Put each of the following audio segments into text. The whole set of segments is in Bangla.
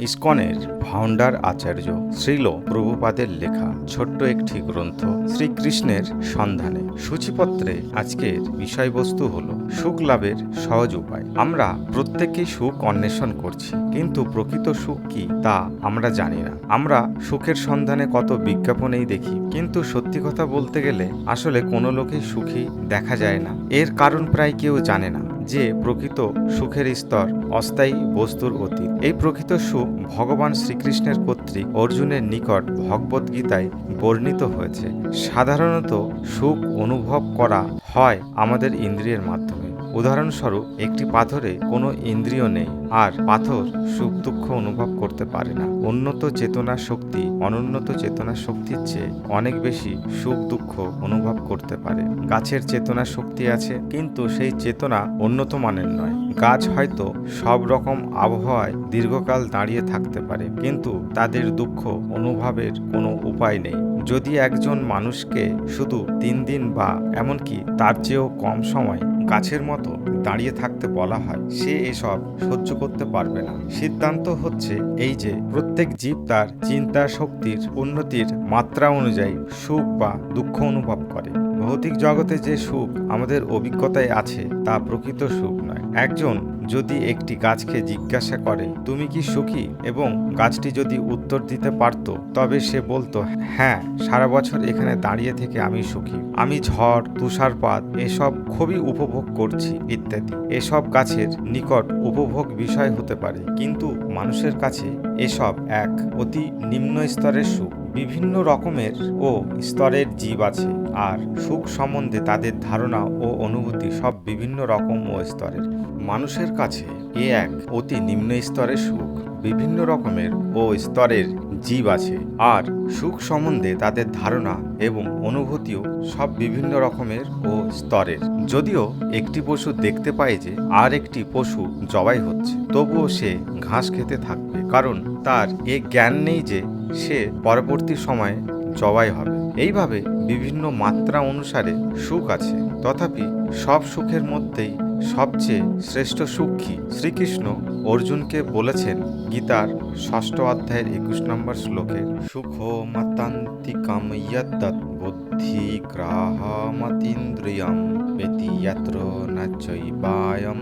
ইসকনের ফাউন্ডার আচার্য শ্রীল প্রভুপাদের লেখা ছোট্ট একটি গ্রন্থ শ্রীকৃষ্ণের সন্ধানে। সূচিপত্রে আজকের বিষয়বস্তু হল সুখ লাভের সহজ উপায়। আমরা প্রত্যেকেই সুখ অন্বেষণ করছি, কিন্তু প্রকৃত সুখ কি তা আমরা জানি না। আমরা সুখের সন্ধানে কত বিজ্ঞাপনেই দেখি, কিন্তু সত্যি কথা বলতে গেলে আসলে কোনো লোকেই সুখী দেখা যায় না। এর কারণ প্রায় কেউ জানে না যে প্রকৃত সুখের স্তর অস্থায়ী বস্তুর অতীত। এই প্রকৃত সুখ ভগবান শ্রীকৃষ্ণের কর্তৃক অর্জুনের নিকট ভগবদ্গীতায় বর্ণিত হয়েছে। সাধারণত সুখ অনুভব করা হয় আমাদের ইন্দ্রিয়ের মাধ্যমে। উদাহরণস্বরূপ, একটি পাথরে কোনো ইন্দ্রিয় নেই, আর পাথর সুখ দুঃখ অনুভব করতে পারে না। উন্নত চেতনা শক্তি অনুন্নত চেতনা শক্তির চেয়ে অনেক বেশি সুখ দুঃখ অনুভব করতে পারে। গাছের চেতনা শক্তি আছে, কিন্তু সেই চেতনা উন্নত মানের নয়। গাছ হয়তো সব রকম আবহাওয়ায় দীর্ঘকাল দাঁড়িয়ে থাকতে পারে, কিন্তু তাদের দুঃখ অনুভবের কোনো উপায় নেই। যদি একজন মানুষকে শুধু 3 দিন বা এমনকি তার চেয়েও কম সময় গাছের মতো দাঁড়িয়ে থাকতে বলা হয়, সে এসব সহ্য করতে পারবে না। সিদ্ধান্ত হচ্ছে এই যে প্রত্যেক জীব তার চিন্তা শক্তির উন্নতির মাত্রা অনুযায়ী সুখ বা দুঃখ অনুভব করে। ভৌতিক জগতে যে সুখ আমাদের অভিজ্ঞতায় আছে তা প্রকৃত সুখ নয়। একজন যদি একটি গাছকে জিজ্ঞাসা করে, তুমি কি সুখী, এবং গাছটি যদি উত্তর দিতে পারত, তবে সে বলতো, হ্যাঁ, সারা বছর এখানে দাঁড়িয়ে থেকে আমি সুখী। আমি ঝড় তুষারপাত এসব খুবই উপভোগ করছি ইত্যাদি। এসব গাছের নিকট উপভোগ বিষয় হতে পারে, কিন্তু মানুষের কাছে এসব এক অতি নিম্ন স্তরের সুখ। বিভিন্ন রকমের ও স্তরের জীব আছে, আর সুখ সম্বন্ধে তাদের ধারণা ও অনুভূতি সব বিভিন্ন রকম ও স্তরের। মানুষের কাছে এ এক অতি নিম্ন স্তরের সুখ। বিভিন্ন রকমের ও স্তরের জীব আছে, আর সুখ সম্বন্ধে তাদের ধারণা এবং অনুভূতিও সব বিভিন্ন রকমের ও স্তরের। যদিও একটি পশু দেখতে পায় যে আর একটি পশু জবাই হচ্ছে, তবুও সে ঘাস খেতে থাকবে, কারণ তার এ জ্ঞান নেই যে সে পরবর্তী সময়ে জবাই হবে। এইভাবে বিভিন্ন মাত্রা অনুসারে সুখ আছে। তথাপি সব সুখের মধ্যেই সবচেয়ে শ্রেষ্ঠ সুখ কি? শ্রীকৃষ্ণ অর্জুনকে বলেছেন গীতার 6ষ্ঠ অধ্যায়ের 21 নম্বর শ্লোকে, সুখো মতান্তিকম ইয়দ্দৎ বুদ্ধি গ্রাহমতীন্দ্রিয়ম বেতি যত্র ন চৈবায়ম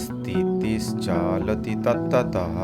স্থিতিশ্চলতি তত্ত্বতঃ।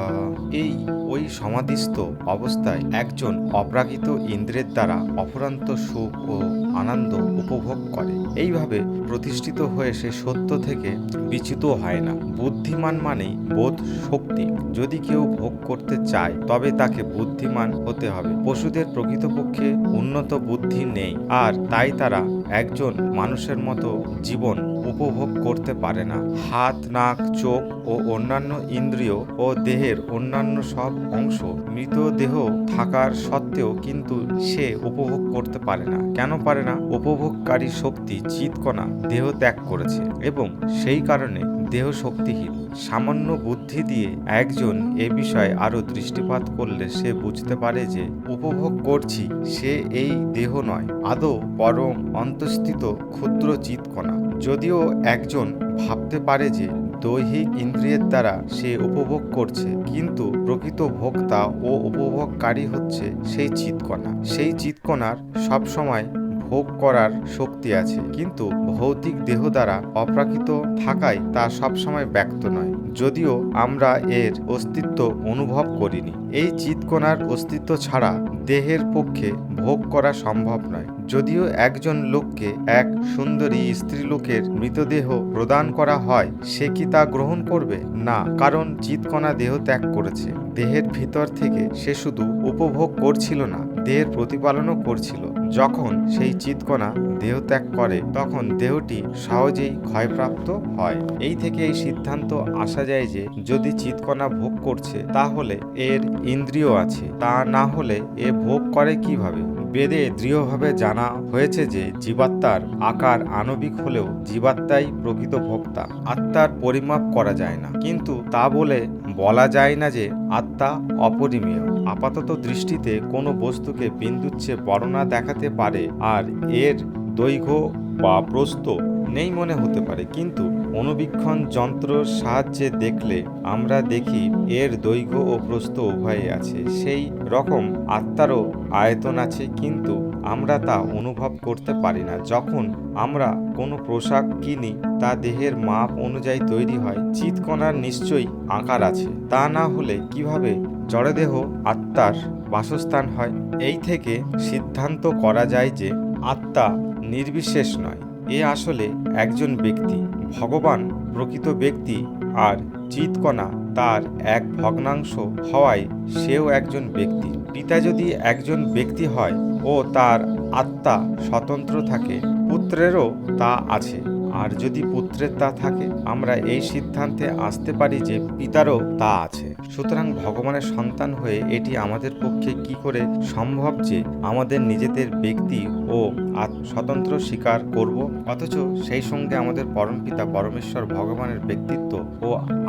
এই ওই সমাধিস্থ অবস্থায় একজন অপ্রাকৃত ইন্দ্রিয়ের দ্বারা অফুরন্ত সুখ ও আনন্দ উপভোগ করে। এইভাবে প্রতিষ্ঠিত হয়ে সে সত্য থেকে বিচ্যুত হয় না। বুদ্ধিমান মানেই বোধ শক্তি। যদি কেউ ভোগ করতে চায়, তবে তাকে বুদ্ধিমান হতে হবে। পশুদের প্রকৃতপক্ষে উন্নত বুদ্ধি নেই, আর তাই তারা একজন মানুষের মতো জীবন উপভোগ করতে পারে না। হাত, নাক, চোখ ও অন্যান্য ইন্দ্রিয় ও দেহের অন্যান্য সব অংশ মৃতদেহ থাকার সত্ত্বেও কিন্তু সে উপভোগ করতে পারে না। কেন পারে না? উপভোগকারী শক্তি চিৎকণা দেহ ত্যাগ করেছে, এবং সেই কারণে দেহ শক্তিহীন। সামান্য বুদ্ধি দিয়ে একজন এ বিষয়ে আরো দৃষ্টিপাত করলে সে বুঝতে পারে যে উপভোগ করছি সে এই দেহ নয়, আদৌ পরম অন্তঃস্থিত ক্ষুদ্র চিৎকণা। যদিও একজন ভাবতে পারে যে দৈহিক ইন্দ্রিয়ের দ্বারা সে উপভোগ করছে, কিন্তু প্রকৃত ভোক্তা ও উপভোগকারী হচ্ছে সেই চিৎকণা। সেই চিৎকণার সবসময় ভোগ করার শক্তি আছে, কিন্তু ভৌতিক দেহ দ্বারা অপ্রাকৃত থাকায় তা সবসময় ব্যক্ত নয়, যদিও আমরা এর অস্তিত্ব অনুভব করিনি। এই চিৎকণার অস্তিত্ব ছাড়া দেহের পক্ষে ভোগ করা সম্ভব নয়। যদিও একজন লোককে এক সুন্দরী স্ত্রীলোকের মৃতদেহ প্রদান করা হয়, সে কি তা গ্রহণ করবে? না, কারণ চিৎকণা দেহ ত্যাগ করেছে। দেহের ভিতর থেকে সে শুধু উপভোগ করছিল না, দেহের প্রতিপালনও করছিল। যখন সেই চিৎকণা দেহ ত্যাগ করে, তখন দেহটি সহজেই ক্ষয়প্রাপ্ত হয়। এই থেকে এই সিদ্ধান্ত আসা যায় যে যদি চিৎকণা ভোগ করছে, তাহলে এর ইন্দ্রিয় আছে, তা না হলে এ ভোগ করে কিভাবে? বেদে দৃঢ়ভাবে জানা হয়েছে যে জীবাত্মার আকার আণবিক হলেও জীবাত্মাই প্রকৃত ভোক্তা। আত্মার পরিমাপ করা যায় না, কিন্তু তা বলে বলা যায় না যে আত্মা অপরিমেয়। আপাতত দৃষ্টিতে কোনো বস্তুকে বিন্দুচ্ছে বড় না দেখাতে পারে, আর এর দৈর্ঘ্য বা প্রস্থ নেই মনে হতে পারে, কিন্তু অনুবীক্ষণ যন্ত্রর সাহায্যে দেখলে আমরা দেখি এর দৈর্ঘ্য ও প্রস্থ উভয়ই আছে। সেই রকম আত্মারও আয়তন আছে, কিন্তু আমরা তা অনুভব করতে পারি না। যখন আমরা কোনো পোশাক কিনি তা দেহের মাপ অনুযায়ী তৈরি হয়। চিৎকণার নিশ্চয়ই আকার আছে, তা না হলে কিভাবে জড়দেহ আত্মার বাসস্থান হয়? এই থেকে সিদ্ধান্ত করা যায় যে আত্মা নির্বিশেষ নয়, এ আসলে একজন ব্যক্তি। ভগবান প্রকৃত ব্যক্তি, আর চিৎকণা তার এক ভগ্নাংশ হওয়ায় সেও একজন ব্যক্তি। পিতা যদি একজন ব্যক্তি হয় ও তার আত্মা স্বতন্ত্র থাকে, পুত্রেরও তা আছে। আর যদি পুত্রের তা থাকে, আমরা এই সিদ্ধান্তে আসতে পারি যে পিতারও তা আছে। সুতরাং ভগবানের সন্তান হয়ে এটি আমাদের পক্ষে কি করে সম্ভব যে আমাদের নিজেদের ব্যক্তি ও স্বতন্ত্র স্বীকার করব, অথচ সেই সঙ্গে আমাদের পরমপিতা পরমেশ্বর ভগবানের ব্যক্তিত্ব ও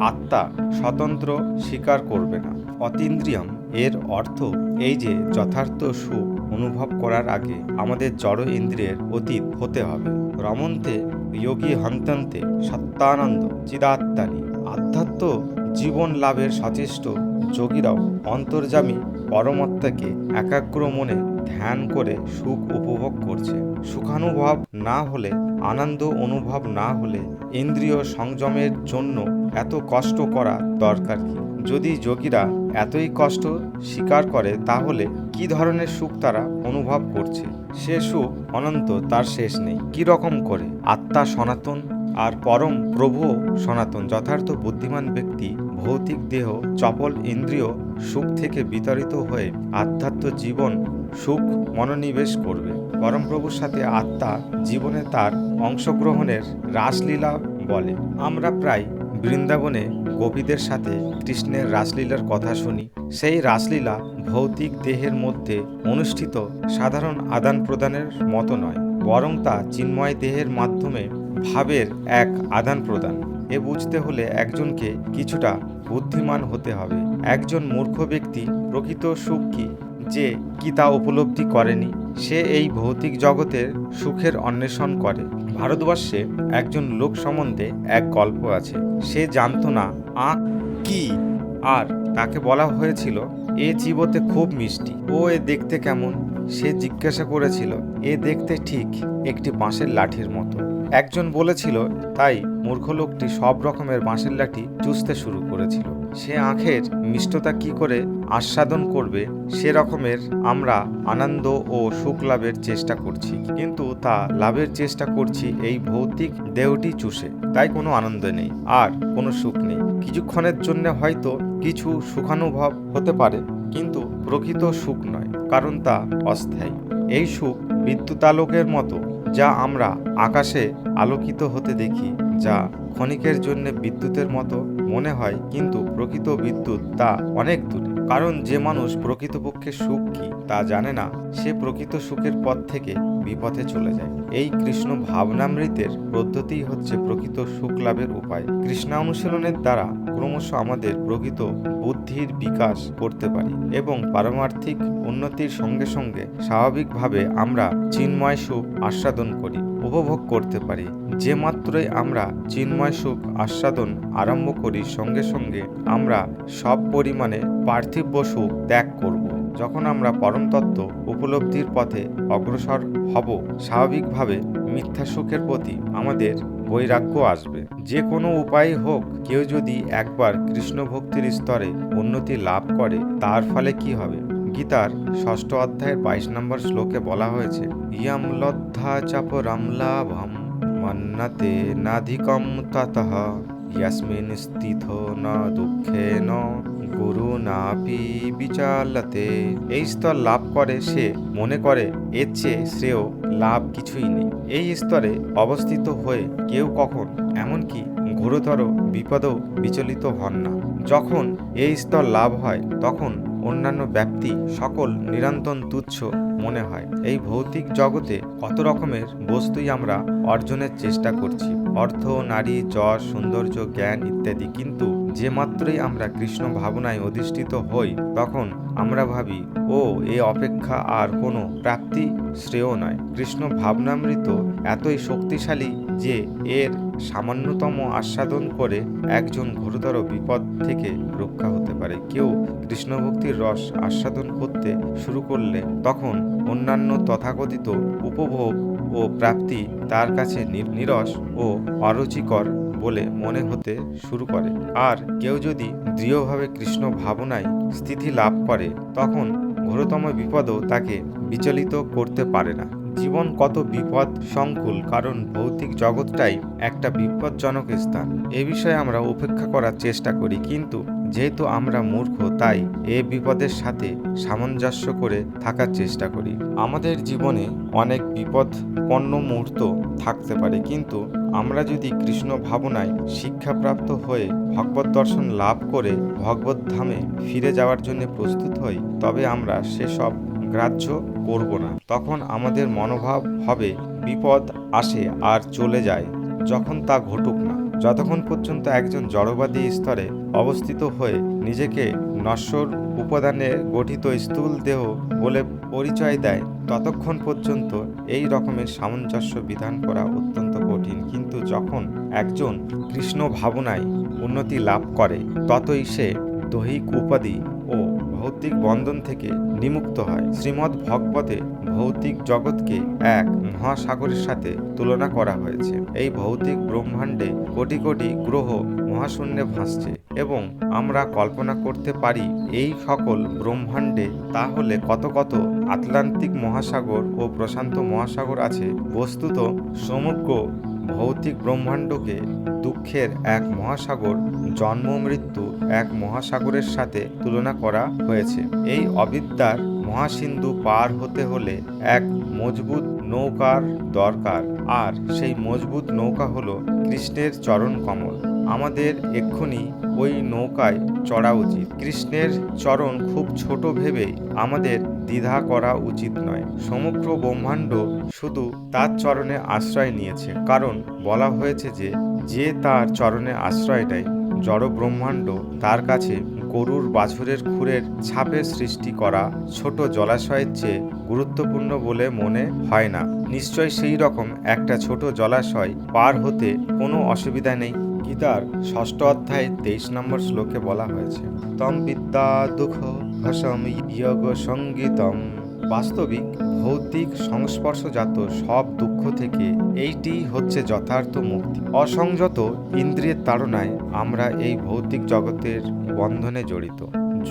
আত্মা স্বতন্ত্র স্বীকার করবে না? অতীন্দ্রিয়ম এর অর্থ এই যে যথার্থ সুখ অনুভব করার আগে আমাদের জড় ইন্দ্রিয়ের অতীত হতে হবে। রমন্তে যোগী হন্তান্তে সত্যানন্দ চিদাত্মানি। আধ্যাত্ম জীবন লাভের সচেষ্ট যোগীরাও অন্তর্যামী পরমাত্মাকে একাগ্র মনে ধ্যান করে সুখ উপভোগ করছে। সুখানুভব না হলে, আনন্দ অনুভব না হলে ইন্দ্রিয় সংযমের জন্য এত কষ্ট করা দরকার কি? যদি যোগীরা এতই কষ্ট স্বীকার করে, তাহলে কি ধরনের সুখ তারা অনুভব করছে? সে সুখ অনন্ত, তার শেষ নেই। কি রকম করে? আত্মা সনাতন আর পরম প্রভু সনাতন। যথার্থ বুদ্ধিমান ব্যক্তি ভৌতিক দেহ চপল ইন্দ্রিয় সুখ থেকে বিতাড়িত হয়ে আধ্যাত্ম জীবন সুখ মনোনিবেশ করবে। পরমপ্রভুর সাথে আত্মা জীবনে তার অংশগ্রহণের রাসলীলা বলে। আমরা প্রায় বৃন্দাবনে গোপীদের সাথে কৃষ্ণের রাসলীলার কথা শুনি। সেই রাসলীলা ভৌতিক দেহের মধ্যে অনুষ্ঠিত সাধারণ আদান প্রদানের মতো নয়, বরং তা চিন্ময় দেহের মাধ্যমে ভাবের এক আদান প্রদান। এ বুঝতে হলে একজনকে কিছুটা বুদ্ধিমান হতে হবে। একজন মূর্খ ব্যক্তি প্রকৃত সুখ কি তা উপলব্ধি করেনি। সে এই ভৌতিক জগতের সুখের অন্বেষণ করে। ভারতবর্ষে একজন লোক সম্বন্ধে এক গল্প আছে। সে জানত না আখ কি, আর তাকে বলা হয়েছিল এ চিবোতে খুব মিষ্টি। ও এ দেখতে কেমন? সে জিজ্ঞাসা করেছিল, এ দেখতে ঠিক একটি বাঁশের লাঠির মতো। একজন বলেছিল, তাই মূর্খ লোকটি সব রকমের বাঁশের লাঠি চুষতে শুরু করেছিল। সে আখের মিষ্টতা কি করে আস্বাদন করবে, সে রকমের আমরা আনন্দ ও সুখ লাভের চেষ্টা করছি, কিন্তু তা লাভের চেষ্টা করছি এই ভৌতিক দেহটি চুষে। তাই কোনো আনন্দ নেই, আর কোনো সুখ নেই। কিছুক্ষণের জন্য হয়তো কিছু সুখানুভব হতে পারে, কিন্তু প্রকৃত সুখ নয়, কারণ তা অস্থায়ী। এই সুখ বিদ্যুতালোকের মতো, যা আমরা আকাশে আলোকিত হতে দেখি, যা ক্ষণিকের জন্য বিদ্যুতের মতো মনে হয়, কিন্তু প্রকৃত বিদ্যুৎ তা অনেক দূরে। কারণ যে মানুষ প্রকৃতপক্ষে সুখ কি তা জানে না, সে প্রকৃত সুখের পথ থেকে বিপথে চলে যায়। এই কৃষ্ণ ভাবনামৃতের পদ্ধতি হচ্ছে প্রকৃত সুখ লাভের উপায়। কৃষ্ণানুশীলনের দ্বারা ক্রমশ আমাদের প্রকৃত বুদ্ধির বিকাশ করতে পারি এবং পারমার্থিক উন্নতির সঙ্গে সঙ্গে স্বাভাবিকভাবে আমরা চিন্ময় সুখ আস্বাদন করি, উপভোগ করতে পারি। যে মাত্রই আমরা চিন্ময় সুখ আস্বাদন আরম্ভ করি, সঙ্গে সঙ্গে আমরা সব পরিমাণে পার্থিব সুখ ত্যাগ করব। যখন আমরা পরম তত্ত্ব উপলব্ধির পথে অগ্রসর হব, স্বাভাবিকভাবে মিথ্যা সুখের প্রতি আমাদের বৈরাগ্য আসবে। যে কোনো উপায় হোক, কেউ যদি একবার কৃষ্ণ ভক্তির স্তরে উন্নতি লাভ করে, তার ফলে কি হবে? গীতার 6ষ্ঠ অধ্যায়ের 22 নম্বর শ্লোকে বলা হয়েছে, ইয়ম লব্ধা চাপরম লাভম মন্নতে নাধিকম ততঃ ইয়াস্মিন স্থিতো ন দুঃখেন গুরু নাপি বিচালতে। এই স্তর লাভ করে সে মনে করে এর চেয়ে শ্রেয় লাভ কিছুই নেই। এই স্তরে অবস্থিত হয়ে কেউ কখন এমনকি ঘোরতর বিপদেও বিচলিত হন না। যখন এই স্তর লাভ হয়, তখন অন্যান্য ব্যাপ্তি সকল নিরন্তর তুচ্ছ মনে হয়। এই ভৌতিক জগতে কত রকমের বস্তুই আমরা অর্জনের চেষ্টা করছি, অর্থ, নারী, যশ, সৌন্দর্য, জ্ঞান ইত্যাদি, কিন্তু যে মাত্রই আমরা কৃষ্ণ ভাবনায় অধিষ্ঠিত হই তখন আমরা ভাবি, ও এ অপেক্ষা আর কোনো প্রাপ্তি শ্রেয় নয়। কৃষ্ণ ভাবনামৃত এতই শক্তিশালী যে এর সামান্যতম আস্বাদন করে একজন ঘোরতর বিপদ থেকে রক্ষা হতে পারে। কেউ কৃষ্ণ ভক্তির রস আস্বাদন করতে শুরু করলে তখন অন্যান্য তথাকথিত উপভোগ ও প্রাপ্তি তার কাছে নীরস ও অরুচিকর বলে মনে হতে শুরু করে। আর কেউ যদি দৃঢ়ভাবে কৃষ্ণ ভাবনায় স্থিতি লাভ করে তখন ঘোরতম বিপদও তাকে বিচলিত করতে পারে না। জীবন কত বিপদ সংকুল, কারণ ভৌতিক জগৎটাই একটা বিপজ্জনক স্থান। এ বিষয়ে আমরা উপেক্ষা করার চেষ্টা করি, কিন্তু যেহেতু আমরা মূর্খ তাই এ বিপদের সাথে সামঞ্জস্য করে থাকার চেষ্টা করি। আমাদের জীবনে অনেক বিপদপন্ন মুহূর্ত থাকতে পারে, কিন্তু আমরা যদি কৃষ্ণ ভাবনায় শিক্ষাপ্রাপ্ত হয়ে ভগবত দর্শন লাভ করে ভগবত ধামে ফিরে যাওয়ার জন্য প্রস্তুত হই, তবে আমরা সেসব গ্রাহ্য করব না। তখন আমাদের মনোভাব হবে বিপদ আসে আর চলে যায়, যখন তা ঘটুক না। যতক্ষণ পর্যন্ত একজন জড়বাদী স্তরে অবস্থিত হয়ে নিজেকে নশ্বর উপাদানে গঠিত স্থূল দেহ বলে পরিচয় দেয়, ততক্ষণ পর্যন্ত এই রকমের সামঞ্জস্য বিধান করা অত্যন্ত কঠিন। কিন্তু যখন একজন কৃষ্ণ ভাবনায় উন্নতি লাভ করে ততই সে দৈহিক উপাধি ও ভৌতিক বন্ধন থেকে নিমুক্ত হয়। শ্রীমদ্ ভগবতে ভৌতিক জগৎকে এক মহাসাগরের সাথে তুলনা করা হয়েছে। এই ভৌতিক ব্রহ্মাণ্ডে কোটি কোটি গ্রহ মহাশূন্যে ভাসছে এবং আমরা কল্পনা করতে পারি এই সকল ব্রহ্মাণ্ডে তাহলে কত কত আটলান্টিক মহাসাগর ও প্রশান্ত মহাসাগর আছে। বস্তুত সমগ্র ভৌতিক ব্রহ্মাণ্ডকে দুঃখের এক মহাসাগর, জন্ম মৃত্যু এক মহাসাগরের সাথে তুলনা করা হয়েছে। এই অবিদ্যার মহাসিন্ধু পার হতে হলে এক মজবুত নৌকার দরকার, আর সেই মজবুত নৌকা হলো কৃষ্ণের চরণ কমল। আমাদের এক্ষুনি ওই নৌকায় চড়া উচিত। কৃষ্ণের চরণ খুব ছোট ভেবে আমাদের দ্বিধা করা উচিত নয়। সমগ্র ব্রহ্মাণ্ড শুধু তার চরণে আশ্রয় নিয়েছে, কারণ বলা হয়েছে যে যে তার চরণে আশ্রয় নেয় জড় ব্রহ্মাণ্ড তার কাছে গরুর বাছুরের খুরের ছাপের সৃষ্টি করা ছোট জলাশয়ের চেয়ে গুরুত্বপূর্ণ বলে মনে হয় না। নিশ্চয় সেই রকম একটা ছোট জলাশয় পার হতে কোনো অসুবিধা নেই। গীতার 6ষ্ঠ অধ্যায় 23 নম্বর শ্লোকে বলা হয়েছে, তম বিদ্যা দুঃখ ভসম যোগ সঙ্গীতম। বাস্তবিক ভৌতিক সংস্পর্শজাত সব দুঃখ থেকে এইটি হচ্ছে যথার্থ মুক্তি। অসংযত ইন্দ্রিয়ের তাড়নায় আমরা এই ভৌতিক জগতের বন্ধনে জড়িত।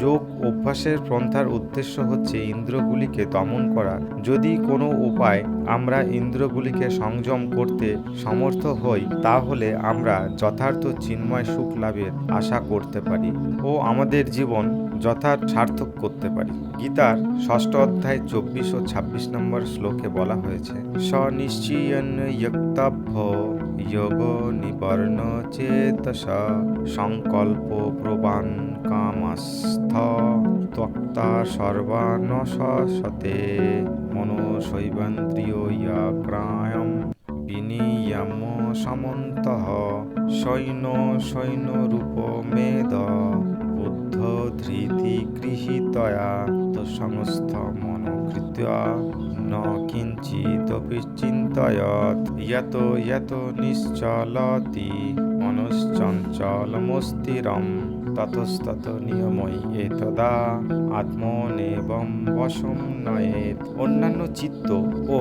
যোগ অভ্যাসের পন্থার উদ্দেশ্য হচ্ছে ইন্দ্রগুলিকে দমন করা। যদি কোনো উপায় আমরা ইন্দ্রগুলিকে সংযম করতে সমর্থ হই, তাহলে আমরা যথার্থ চিন্ময় সুখ লাভের আশা করতে পারি ও আমাদের জীবন যথার্থ সার্থক করতে পারি। গীতার 6ষ্ঠ অধ্যায় 24 ও 26 নম্বর শ্লোকে বলা হয়েছে, স্বনিশ্চয়ন যক্তভ্য যোগ নিবর্ণ চেতসা সংকল্প প্রবান কামস্থ ত্যক্তা সর্বানশতে মনসৈবেন্দ্রিয়াক্রায়ম বিনিয়ম সমন্তঃ সৈন্য রূপ মেদ বুদ্ধ ধৃতি গৃহীতয়া সংস্থ মনোকৃত্য ন কিঞ্চিদপি চিন্তয়ত যত নিশ্চলতি মনশ্চঞ্চলমস্থিরম ততস্তত নিয়মই এতদা আত্মনেবম বশম নয়েত। অন্যান্য চিত্ত ও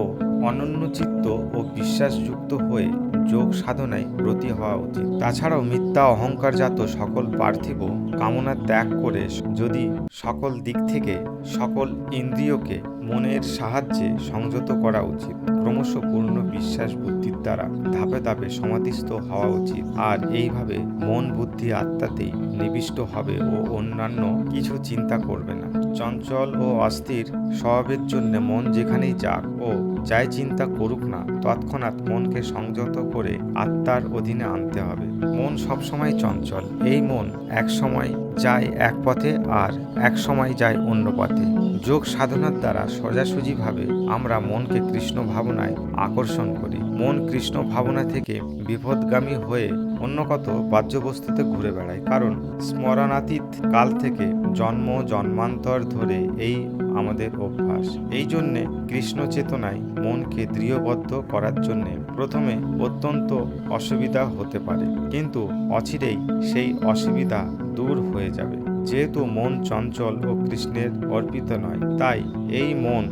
অনন্য চিত্ত ও বিশ্বাসযুক্ত হয়ে যোগ সাধনায় ব্রতী হওয়া উচিত। তাছাড়াও মিথ্যা অহংকারজাত সকল পার্থিব কামনা ত্যাগ করে যদি সকল দিক থেকে সকল ইন্দ্রিয়কে মনের সাহায্যে সংযত করা উচিত। ক্রমশ পূর্ণ বিশ্বাস বুদ্ধির দ্বারা ধাপে ধাপে সমাধিস্থ হওয়া উচিত। আর এইভাবে মন বুদ্ধি আত্মাতেই নিবিষ্ট হবে ও অন্যান্য কিছু চিন্তা করবে না। চঞ্চল ও অস্থির স্বভাবের জন্য মন যেখানেই যাক ও যাই চিন্তা করুক না, তৎক্ষণাৎ মনকে সংযত করে আত্মার অধীনে আনতে হবে। মন সবসময় চঞ্চল। এই মন এক সময় যায় এক পথে আর এক সময় যায় অন্য পথে। যোগ সাধনার দ্বারা সোজাসুজিভাবে আমরা মনকে কৃষ্ণ ভাবনায় আকর্ষণ করি। মন কৃষ্ণ ভাবনা থেকে বিপদগামী হয়ে অন্য কত বাহ্য বস্তুতে ঘুরে বেড়ায়, কারণ স্মরণাতীত কাল থেকে জন্ম জন্মান্তর ধরে এই আমাদের অভ্যাস। এই জন্যে কৃষ্ণ চেতনায় মনকে দৃঢ়বদ্ধ করার জন্যে প্রথমে অত্যন্ত অসুবিধা হতে পারে, কিন্তু অচিরেই সেই অসুবিধা দূর হয়ে যাবে। যেহেতু মন চঞ্চল ও কৃষ্ণের অর্পিত নয়, তাই এই মন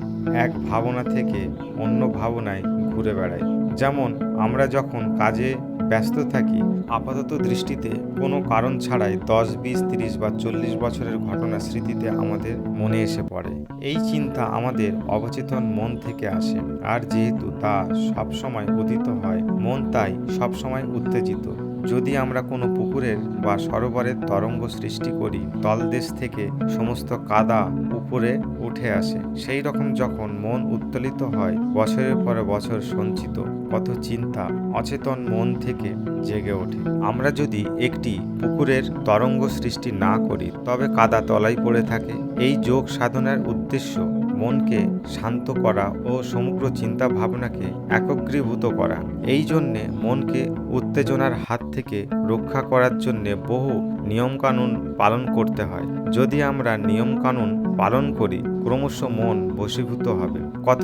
এক ভাবনা থেকে অন্য ভাবনায় ঘুরে বেড়ায়। যেমন আমরা যখন কাজে ব্যস্ত থাকি, আপাতত দৃষ্টিতে কোনো কারণ ছাড়াই 10, 20, 30 বা 40 বছরের ঘটনা স্মৃতিতে আমাদের মনে এসে পড়ে। এই চিন্তা আমাদের অবচেতন মন থেকে আসে, আর যেহেতু তা সবসময় উদিত হয়, মন তাই সবসময় উত্তেজিত। যদি আমরা কোনো পুকুরের বা সরোবরের তরঙ্গ সৃষ্টি করি, তলদেশ থেকে সমস্ত কাদা উপরে উঠে আসে। সেই রকম যখন মন উত্তোলিত হয়, বছরের পর বছর সঞ্চিত কত চিন্তা অচেতন মন থেকে জেগে ওঠে। আমরা যদি একটি পুকুরের তরঙ্গ সৃষ্টি না করি, তবে কাদা তলায় পড়ে থাকে। এই যোগ সাধনার উদ্দেশ্য মনকে শান্ত করা ও সমগ্র চিন্তা ভাবনাকে একত্রীভূত করা। এই জন্যে মনকে উত্তেজনার হাত থেকে রক্ষা করার জন্যে বহু নিয়মকানুন পালন করতে হয়। যদি আমরা নিয়মকানুন পালন করি, ক্রমশ মন বশীভূত হবে। কত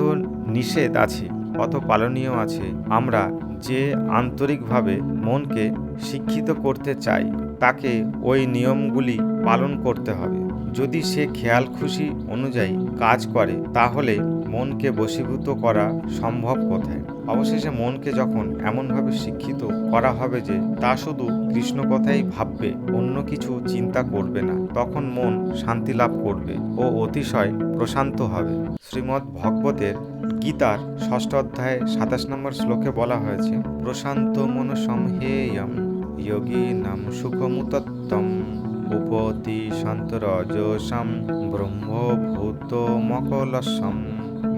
নিষেধ আছে, কত পালনীয় আছে। আমরা যে আন্তরিকভাবে মনকে শিক্ষিত করতে চাই, তাকে ওই নিয়মগুলি পালন করতে হবে। যদি সে খেয়াল খুশি অনুযায়ী কাজ করে, তাহলে মনকে বশীভূত করা সম্ভব কোথায়? অবশেষে মনকে যখন এমনভাবে শিক্ষিত করা হবে যে তা শুধু কৃষ্ণ কথাই ভাববে, অন্য কিছু চিন্তা করবে না, তখন মন শান্তি লাভ করবে ও অতিশয় প্রশান্ত হবে। শ্রীমদ্ ভগবতের গীতার 6ষ্ঠ অধ্যায়ে 27 নম্বর শ্লোকে বলা হয়েছে, প্রশান্ত মনসং হেয়ং যোগিনাং সুখমুত্তম উপতি শান্তরজসম ব্রহ্মভূতমকলসম।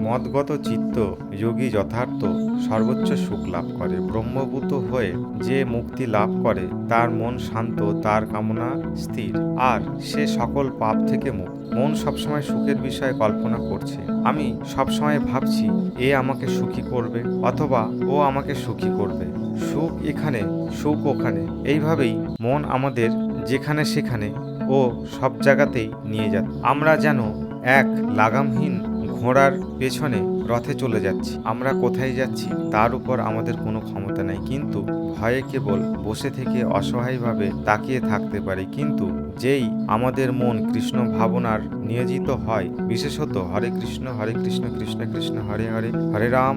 মদগত চিত্ত যোগী যথার্থ সর্বোচ্চ সুখ লাভ করে। ব্রহ্মভূত হয়ে যে মুক্তি লাভ করে, তার মন শান্ত, তার কামনা স্থির, আর সে সকল পাপ থেকে মুক্ত। মন সবসময় সুখের বিষয়ে কল্পনা করছে। আমি সবসময় ভাবছি এ আমাকে সুখী করবে, অথবা ও আমাকে সুখী করবে। সুখ এখানে, সুখ ওখানে। এইভাবেই মন আমাদের যেখানে সেখানে ও সব জায়গাতেই নিয়ে যাচ্ছে। আমরা যেন এক লাগামহীন ঘোড়ার পেছনে রথে চলে যাচ্ছি। আমরা কোথায় যাচ্ছি তার উপর আমাদের কোনো ক্ষমতা নেই, কিন্তু ভয়ে কেবল বসে থেকে অসহায়ভাবে তাকিয়ে থাকতে পারি। কিন্তু যেই আমাদের মন কৃষ্ণ ভাবনার নিয়োজিত হয়, বিশেষত হরে কৃষ্ণ কৃষ্ণ কৃষ্ণ হরে হরে, হরে রাম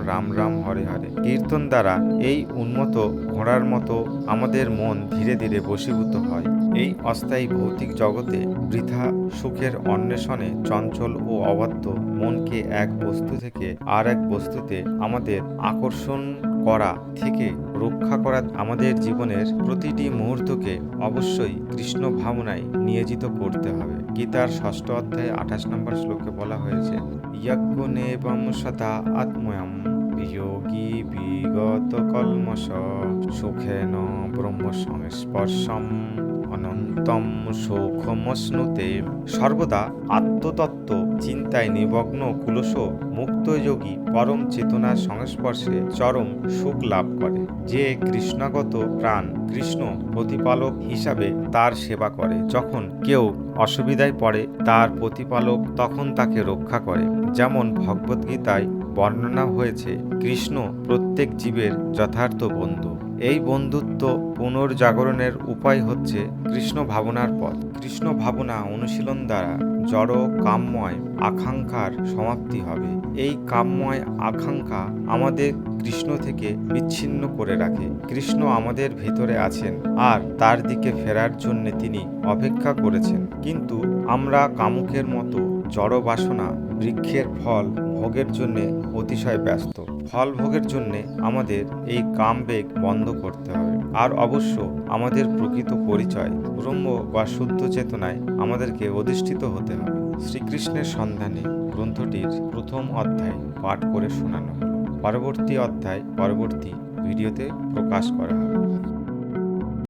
রাম রাম হরে হরে কীর্তন দ্বারা এই উন্মত্ত ঘোড়ার মতো আমাদের মন ধীরে ধীরে বশীভূত হয়। এই অস্থায়ী ভৌতিক জগতে বৃথা সুখের অন্বেষণে চঞ্চল ও অবাধ্য মনকে এক বস্তু থেকে আর এক বস্তুতে আমাদের আকর্ষণ করা থেকে রক্ষা করা আমাদের জীবনের প্রতিটি মুহূর্তকে অবশ্যই কৃষ্ণ ভাবনায় নিয়োজিত করতে হবে। গীতার 6ষ্ঠ অধ্যায়ে 28 নম্বর শ্লোকে বলা হয়েছে, যজ্ঞনেবং সদা আত্ময়ম যোগী বিগত কলমশ সুখেন ব্রহ্ম সংস্পর্শম অনন্তম সুখমশ্নুতে। সর্বদা আত্মতত্ত্ব চিন্তায় নিমগ্ন কুলস মুক্ত যোগী পরম চেতনার সংস্পর্শে চরম সুখ লাভ করে। যে কৃষ্ণাগত প্রাণ কৃষ্ণ প্রতিপালক হিসাবে তার সেবা করে। যখন কেউ অসুবিধায় পড়ে, তার প্রতিপালক তখন তাকে রক্ষা করে। যেমন ভগবদ্গীতায় বর্ণনা হয়েছে, কৃষ্ণ প্রত্যেক জীবের যথার্থ বন্ধু। এই বন্ধুত্ব পুনর্জাগরণের উপায় হচ্ছে কৃষ্ণ ভাবনার পথ। কৃষ্ণ ভাবনা অনুশীলন দ্বারা জড় কামময় আকাঙ্ক্ষার সমাপ্তি হবে। এই কামময় আকাঙ্ক্ষা আমাদের কৃষ্ণ থেকে বিচ্ছিন্ন করে রাখে। কৃষ্ণ আমাদের ভিতরে আছেন, আর তার দিকে ফেরার জন্য তিনি অপেক্ষা করেছেন। কিন্তু আমরা কামুকের মতো জড় বাসনা বৃক্ষের ফল ভোগের জন্য অতিশয় ব্যস্ত। ফল ভোগের জন্য আমাদের এই কামবেগ বন্ধ করতে হবে। আর অবশ্য আমাদের প্রকৃত পরিচয় ব্রহ্ম বা শুদ্ধ চেতনায় আমাদেরকে অধিষ্ঠিত হতে হবে। শ্রীকৃষ্ণের সন্ধানে গ্রন্থটির প্রথম অধ্যায় পাঠ করে শোনানো হলো। পরবর্তী অধ্যায় পরবর্তী ভিডিওতে প্রকাশ করা হবে।